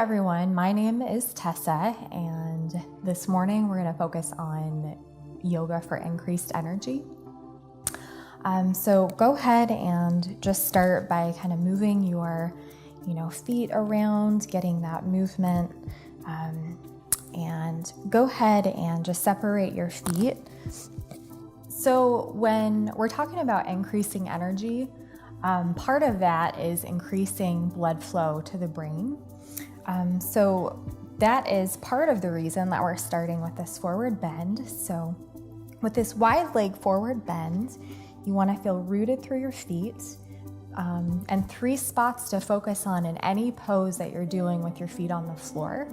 everyone, my name is Tessa, and this morning we're going to focus on yoga for increased energy. So go ahead and just start by kind of moving your, feet around, getting that movement, and go ahead and just separate your feet. So when we're talking about increasing energy, part of that is increasing blood flow to the brain. So that is part of the reason that we're starting with this forward bend. So with this wide leg forward bend, you want to feel rooted through your feet, and 3 spots to focus on in any pose that you're doing with your feet on the floor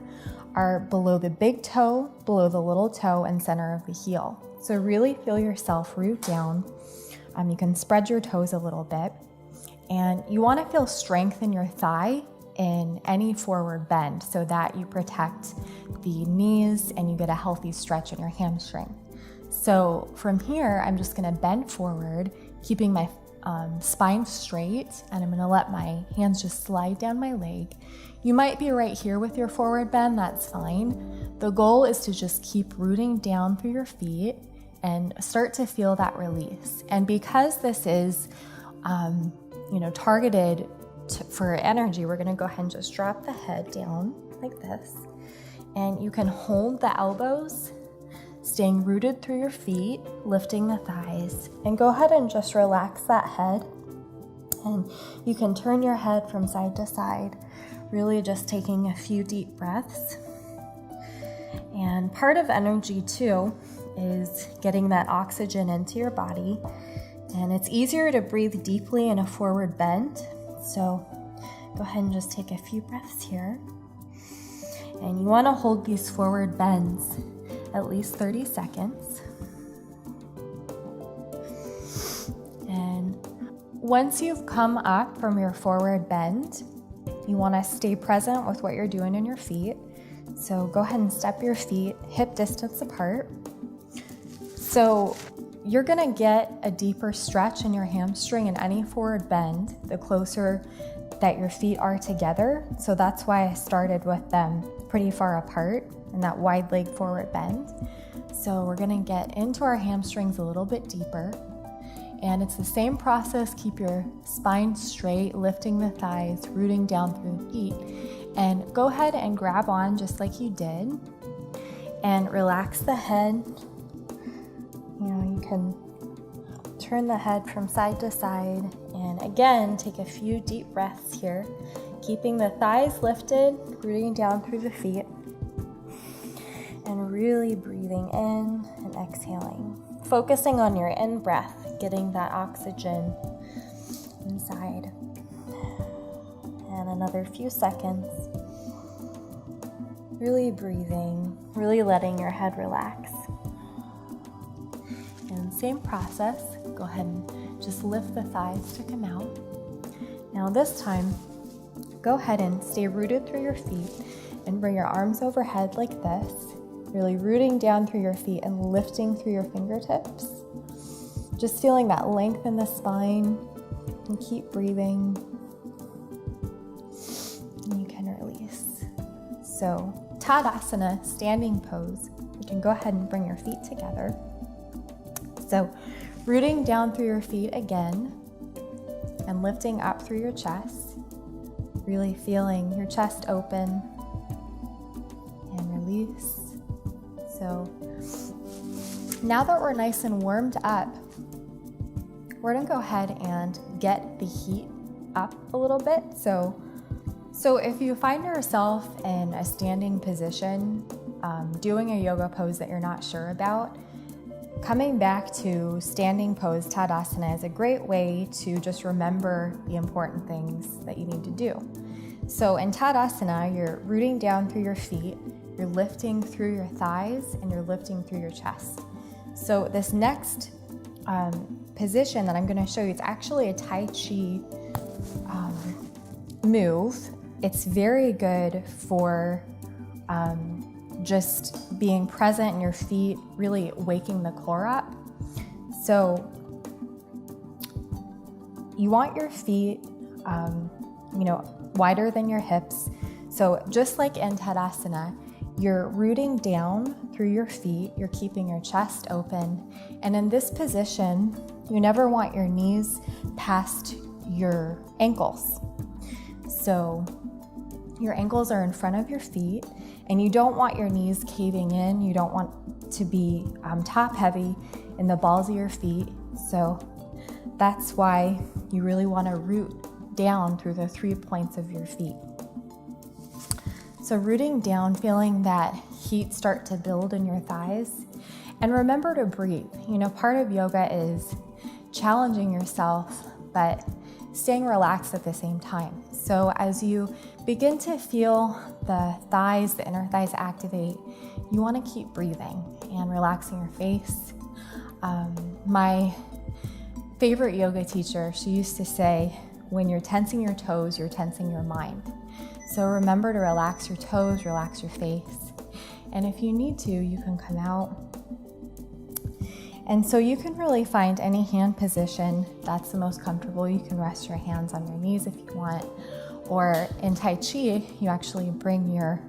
are below the big toe, below the little toe, and center of the heel. So really feel yourself root down. You can spread your toes a little bit, and you want to feel strength in your thigh in any forward bend so that you protect the knees and you get a healthy stretch in your hamstring. So from here, I'm just going to bend forward, keeping my spine straight, and I'm going to let my hands just slide down my leg. You might be right here with your forward bend, that's fine. The goal is to just keep rooting down through your feet and start to feel that release. And because this is, targeted for energy, we're going to go ahead and just drop the head down like this. And you can hold the elbows, staying rooted through your feet, lifting the thighs, and go ahead and just relax that head. And you can turn your head from side to side, really just taking a few deep breaths. And part of energy too is getting that oxygen into your body. And it's easier to breathe deeply in a forward bend. So go ahead and just take a few breaths here. And you want to hold these forward bends at least 30 seconds. And once you've come up from your forward bend, you want to stay present with what you're doing in your feet. So go ahead and step your feet hip distance apart. So you're going to get a deeper stretch in your hamstring in any forward bend the closer that your feet are together. So that's why I started with them pretty far apart in that wide leg forward bend. So we're going to get into our hamstrings a little bit deeper. And it's the same process. Keep your spine straight, lifting the thighs, rooting down through the feet. And go ahead and grab on just like you did. And relax the head. You can turn the head from side to side. And again, take a few deep breaths here, keeping the thighs lifted, rooting down through the feet, and really breathing in and exhaling. Focusing on your in-breath, getting that oxygen inside. And another few seconds. Really breathing, really letting your head relax. And same process, go ahead and just lift the thighs to come out. Now this time, go ahead and stay rooted through your feet and bring your arms overhead like this, really rooting down through your feet and lifting through your fingertips. Just feeling that length in the spine, and keep breathing. And you can release. So Tadasana, standing pose. You can go ahead and bring your feet together. So rooting down through your feet again and lifting up through your chest, really feeling your chest open and release. So now that we're nice and warmed up, we're gonna go ahead and get the heat up a little bit. So if you find yourself in a standing position, doing a yoga pose that you're not sure about, coming back to standing pose, Tadasana, is a great way to just remember the important things that you need to do. So in Tadasana, you're rooting down through your feet, you're lifting through your thighs, and you're lifting through your chest. So this next position that I'm going to show you, it's actually a Tai Chi move. It's very good for just being present in your feet, really waking the core up. So you want your feet, wider than your hips. So just like in Tadasana, you're rooting down through your feet, you're keeping your chest open, and in this position, you never want your knees past your ankles. So your ankles are in front of your feet, and you don't want your knees caving in. You don't want to be top heavy in the balls of your feet. So that's why you really want to root down through the 3 points of your feet. So rooting down, feeling that heat start to build in your thighs. And remember to breathe. Part of yoga is challenging yourself, but staying relaxed at the same time. So as you begin to feel the thighs, the inner thighs activate, you want to keep breathing and relaxing your face. My favorite yoga teacher, she used to say, when you're tensing your toes, you're tensing your mind. So remember to relax your toes, relax your face. And if you need to, you can come out. And so you can really find any hand position that's the most comfortable. You can rest your hands on your knees if you want. Or in Tai Chi, you actually bring your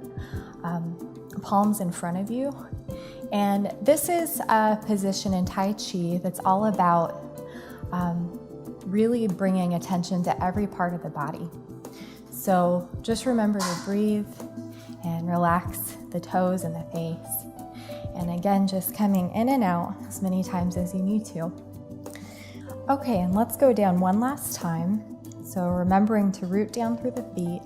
palms in front of you. And this is a position in Tai Chi that's all about really bringing attention to every part of the body. So just remember to breathe and relax the toes and the face. And again, just coming in and out as many times as you need to. Okay, and let's go down one last time. So remembering to root down through the feet,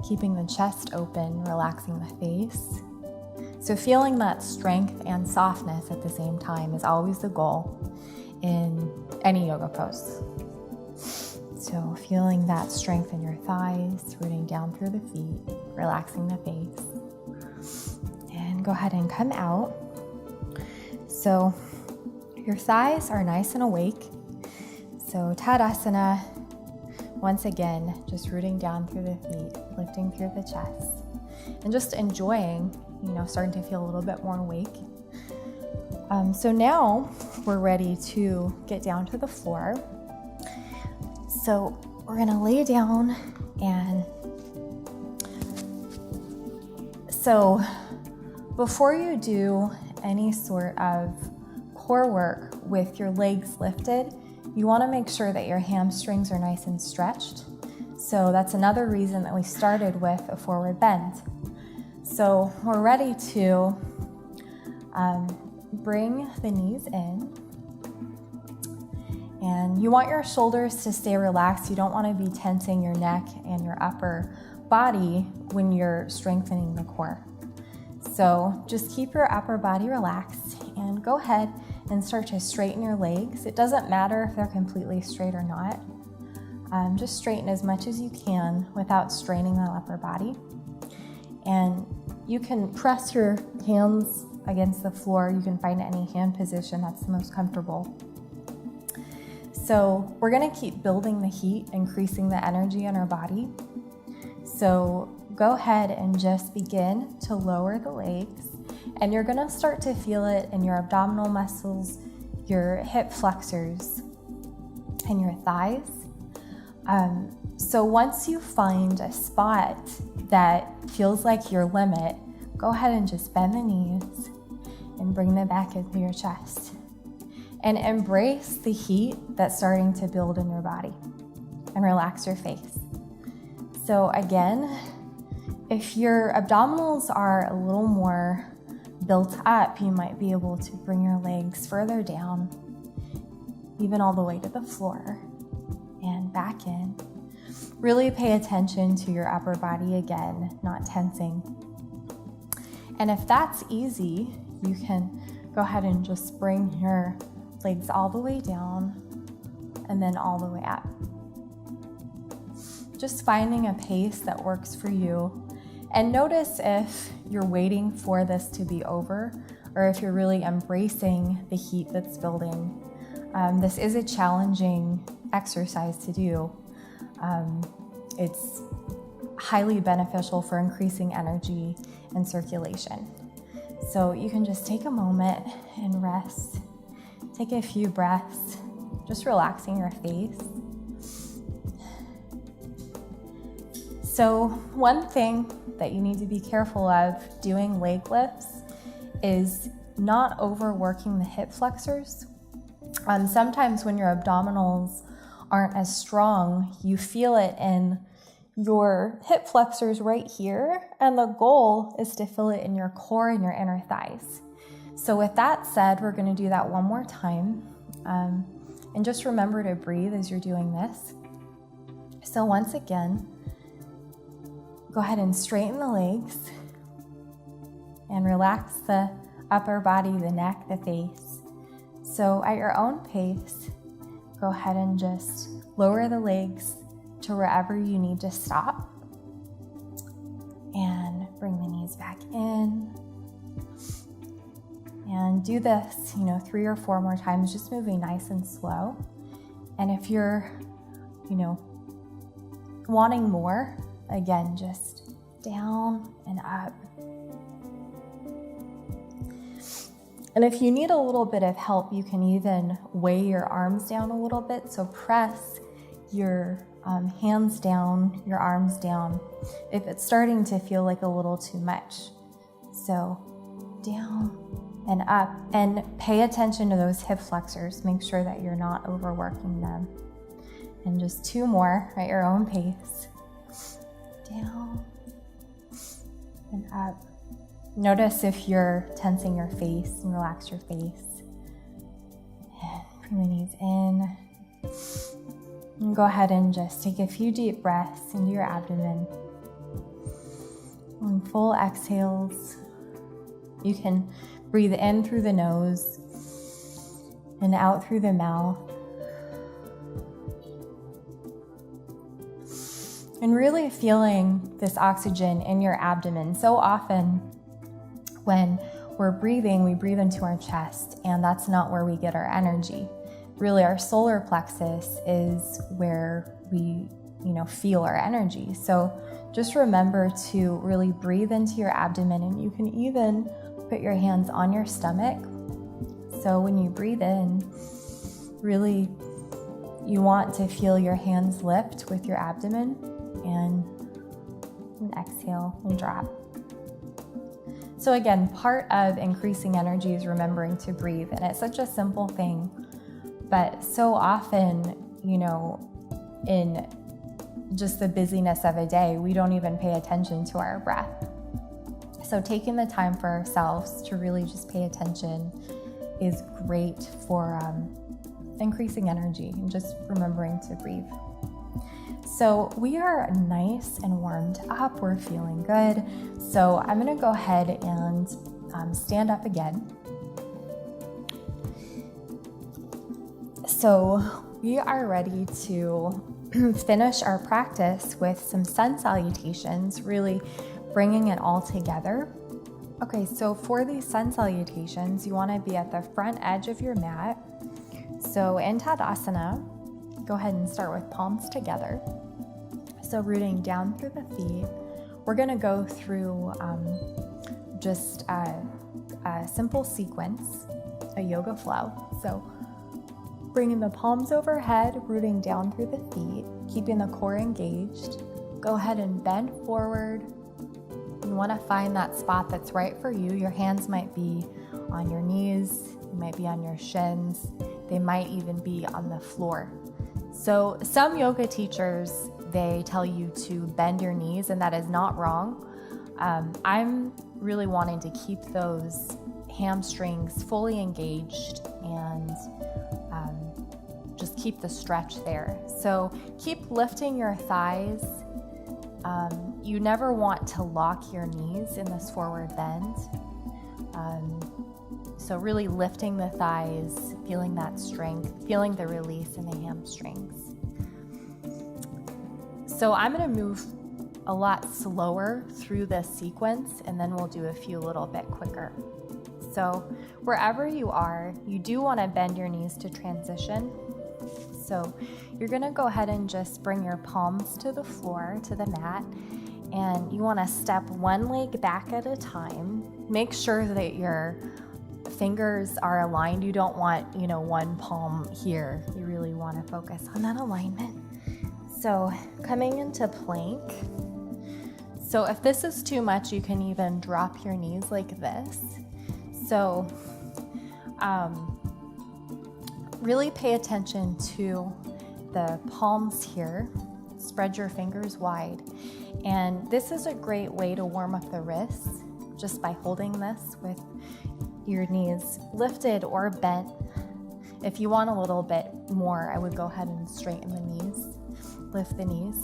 keeping the chest open, relaxing the face. So feeling that strength and softness at the same time is always the goal in any yoga pose. So feeling that strength in your thighs, rooting down through the feet, relaxing the face. And go ahead and come out. So your thighs are nice and awake. So Tadasana, once again, just rooting down through the feet, lifting through the chest, and just enjoying, starting to feel a little bit more awake. So now we're ready to get down to the floor. So we're gonna lay down, and so before you do any sort of core work with your legs lifted, you wanna make sure that your hamstrings are nice and stretched. So that's another reason that we started with a forward bend. So we're ready to bring the knees in. And you want your shoulders to stay relaxed. You don't want to be tensing your neck and your upper body when you're strengthening the core. So just keep your upper body relaxed and go ahead and start to straighten your legs. It doesn't matter if they're completely straight or not. Just straighten as much as you can without straining the upper body. And you can press your hands against the floor. You can find any hand position that's the most comfortable. So we're gonna keep building the heat, increasing the energy in our body. So go ahead and just begin to lower the legs, and you're gonna start to feel it in your abdominal muscles, your hip flexors, and your thighs. So once you find a spot that feels like your limit, go ahead and just bend the knees and bring them back into your chest. And embrace the heat that's starting to build in your body, and relax your face. So again, if your abdominals are a little more built up, you might be able to bring your legs further down, even all the way to the floor and back in. Really pay attention to your upper body again, not tensing. And if that's easy, you can go ahead and just bring your legs all the way down and then all the way up. Just finding a pace that works for you. And notice if you're waiting for this to be over or if you're really embracing the heat that's building. This is a challenging exercise to do. It's highly beneficial for increasing energy and circulation. So you can just take a moment and rest. Take a few breaths, just relaxing your face. So one thing that you need to be careful of doing leg lifts is not overworking the hip flexors. Sometimes when your abdominals aren't as strong, you feel it in your hip flexors right here, and the goal is to feel it in your core and your inner thighs. So with that said, we're going to do that one more time. And just remember to breathe as you're doing this. So once again, go ahead and straighten the legs and relax the upper body, the neck, the face. So at your own pace, go ahead and just lower the legs to wherever you need to stop. And bring the knees back in. And do this, 3 or 4 more times, just moving nice and slow. And if you're, wanting more, again, just down and up. And if you need a little bit of help, you can even weigh your arms down a little bit. So press your hands down, your arms down, if it's starting to feel like a little too much. So down and up, and pay attention to those hip flexors. Make sure that you're not overworking them. And just 2 more at your own pace. Down and up. Notice if you're tensing your face, and relax your face. And bring the knees in. And go ahead and just take a few deep breaths into your abdomen. And full exhales. You can breathe in through the nose and out through the mouth. And really feeling this oxygen in your abdomen. So often when we're breathing, we breathe into our chest, and that's not where we get our energy. Really, our solar plexus is where we, feel our energy. So just remember to really breathe into your abdomen, and you can even put your hands on your stomach. So when you breathe in, really you want to feel your hands lift with your abdomen, and exhale and drop. So again, part of increasing energy is remembering to breathe, and it's such a simple thing, but so often, in just the busyness of a day, we don't even pay attention to our breath. So taking the time for ourselves to really just pay attention is great for increasing energy and just remembering to breathe. So we are nice and warmed up. We're feeling good. So I'm going to go ahead and stand up again. So we are ready to finish our practice with some sun salutations, really bringing it all together. Okay, so for these sun salutations, you want to be at the front edge of your mat. So in Tadasana, go ahead and start with palms together. So rooting down through the feet. We're going to go through just a simple sequence, a yoga flow. So bringing the palms overhead, rooting down through the feet, keeping the core engaged. Go ahead and bend forward. You want to find that spot that's right for you. Your hands might be on your knees, they might be on your shins, they might even be on the floor. So some yoga teachers, they tell you to bend your knees, and that is not wrong. I'm really wanting to keep those hamstrings fully engaged and just keep the stretch there. So keep lifting your thighs. You never want to lock your knees in this forward bend. So really lifting the thighs, feeling that strength, feeling the release in the hamstrings. So I'm going to move a lot slower through this sequence, and then we'll do a few a little bit quicker. So wherever you are, you do want to bend your knees to transition. So you're going to go ahead and just bring your palms to the floor, to the mat, and you want to step one leg back at a time. Make sure that your fingers are aligned. You don't want, one palm here. You really want to focus on that alignment. So coming into plank, So if this is too much, you can even drop your knees like this. So really pay attention to the palms here. Spread your fingers wide. And this is a great way to warm up the wrists, just by holding this with your knees lifted or bent. If you want a little bit more, I would go ahead and straighten the knees, lift the knees.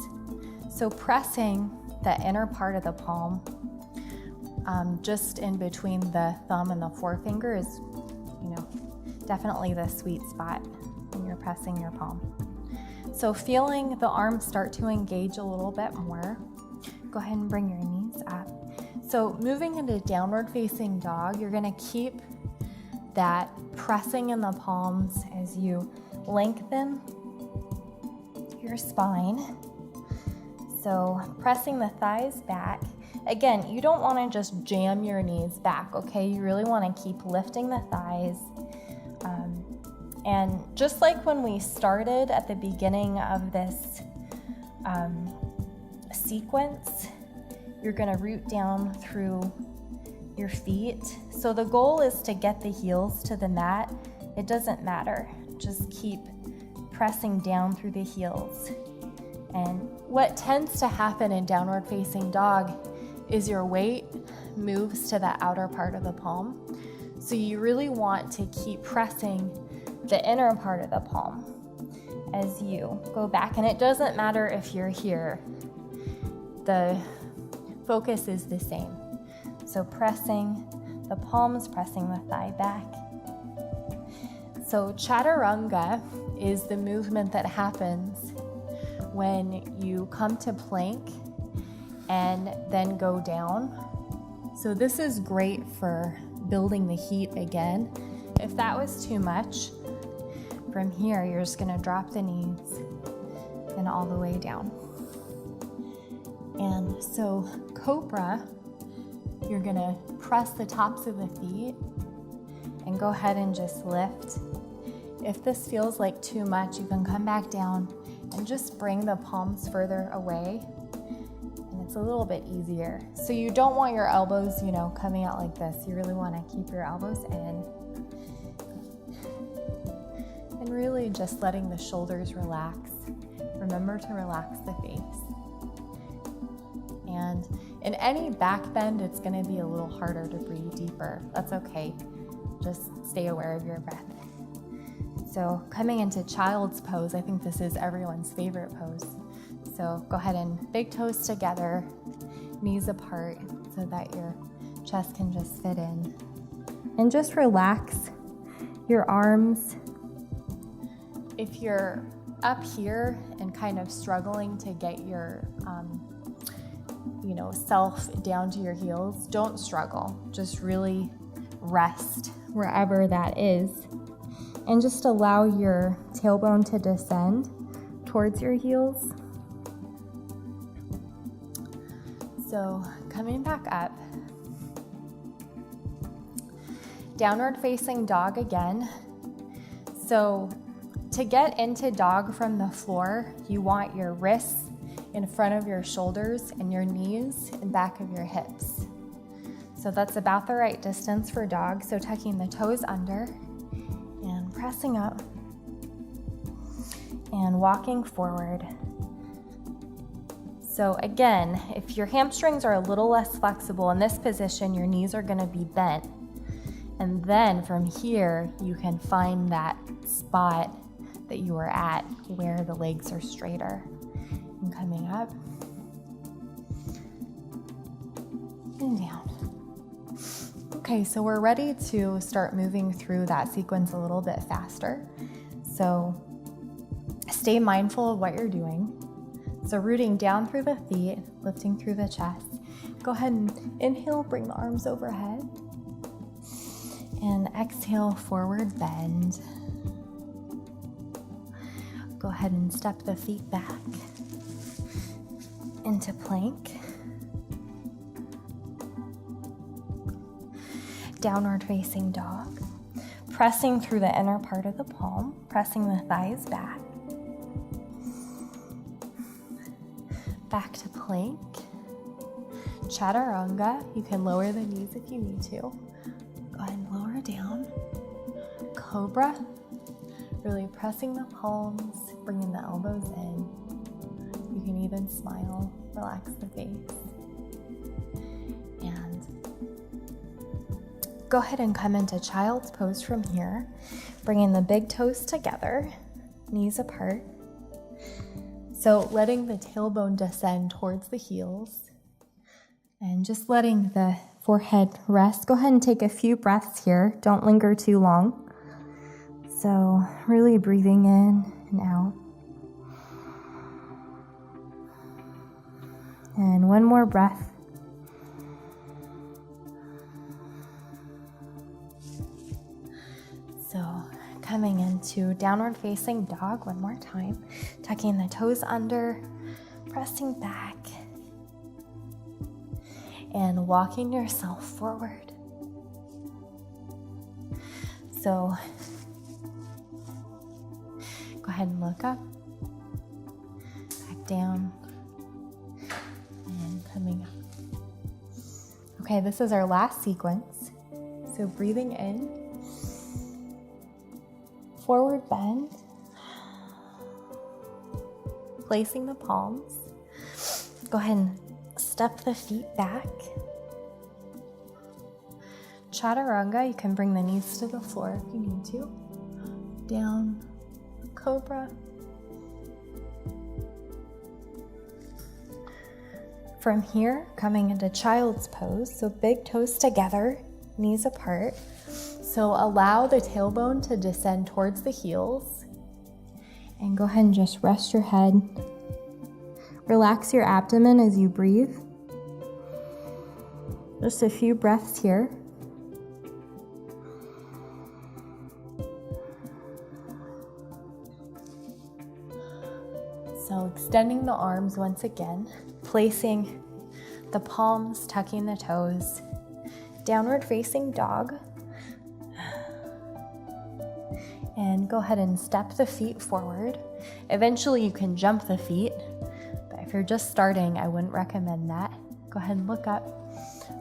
So pressing the inner part of the palm, just in between the thumb and the forefinger is, definitely the sweet spot when you're pressing your palm. So feeling the arms start to engage a little bit more, go ahead and bring your knees up. So moving into downward facing dog, you're gonna keep that pressing in the palms as you lengthen your spine. So pressing the thighs back. Again, you don't want to just jam your knees back, okay? You really want to keep lifting the thighs. And just like when we started at the beginning of this sequence, you're going to root down through your feet. So the goal is to get the heels to the mat. It doesn't matter. Just keep pressing down through the heels. And what tends to happen in downward facing dog is your weight moves to the outer part of the palm. So you really want to keep pressing the inner part of the palm as you go back. And it doesn't matter if you're here. The focus is the same. So pressing the palms, pressing the thigh back. So chaturanga is the movement that happens when you come to plank and then go down. So this is great for building the heat again. If that was too much, from here you're just going to drop the knees and all the way down. And so cobra, you're going to press the tops of the feet and go ahead and just lift. If this feels like too much, you can come back down and just bring the palms further away, and it's a little bit easier. So you don't want your elbows, coming out like this. You really want to keep your elbows in. And really just letting the shoulders relax. Remember to relax the face. And in any back bend, it's going to be a little harder to breathe deeper. That's okay. Just stay aware of your breath. So coming into child's pose, I think this is everyone's favorite pose. So go ahead and big toes together, knees apart so that your chest can just fit in. And just relax your arms. If you're up here and kind of struggling to get your self down to your heels, don't struggle. Just really rest wherever that is. And just allow your tailbone to descend towards your heels. So coming back up, downward facing dog again. So to get into dog from the floor, you want your wrists in front of your shoulders and your knees in back of your hips. So that's about the right distance for dog. So tucking the toes under and pressing up and walking forward. So again, if your hamstrings are a little less flexible in this position, your knees are going to be bent. And then from here, you can find that spot that you were at where the legs are straighter. And coming up and down. Okay, so we're ready to start moving through that sequence a little bit faster. So stay mindful of what you're doing. So rooting down through the feet, lifting through the chest. Go ahead and inhale, bring the arms overhead. And exhale, forward bend. Go ahead and step the feet back into plank. Downward facing dog. Pressing through the inner part of the palm, pressing the thighs back. Back to plank. Chaturanga, you can lower the knees if you need to. Go ahead and lower down. Cobra, really pressing the palms, bringing the elbows in. You can even smile, relax the face. And go ahead and come into child's pose from here, bringing the big toes together, knees apart. So letting the tailbone descend towards the heels and just letting the forehead rest. Go ahead and take a few breaths here. Don't linger too long. So really breathing in and out. And one more breath. So coming into downward facing dog one more time, tucking the toes under, pressing back, and walking yourself forward. So go ahead and look up, back down, and coming up. Okay, this is our last sequence. So breathing in, forward bend, placing the palms. Go ahead and step the feet back. Chaturanga, you can bring the knees to the floor if you need to. Down, cobra. From here, coming into child's pose, so big toes together, knees apart. So allow the tailbone to descend towards the heels. And go ahead and just rest your head. Relax your abdomen as you breathe. Just a few breaths here. So extending the arms once again, placing the palms, tucking the toes, downward facing dog. And go ahead and step the feet forward. Eventually you can jump the feet, but if you're just starting, I wouldn't recommend that. Go ahead and look up,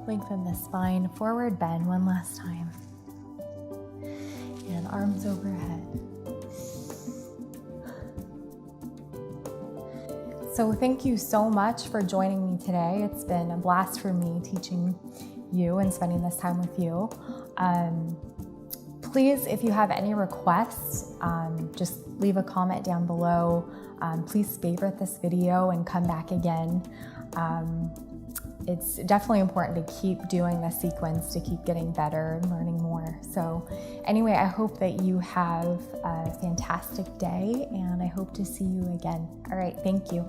lengthen the spine, forward bend one last time. And arms overhead. So thank you so much for joining me today. It's been a blast for me teaching you and spending this time with you. Please, if you have any requests, just leave a comment down below. Please favorite this video and come back again. It's definitely important to keep doing this sequence, to keep getting better and learning more. So anyway, I hope that you have a fantastic day, and I hope to see you again. All right, thank you.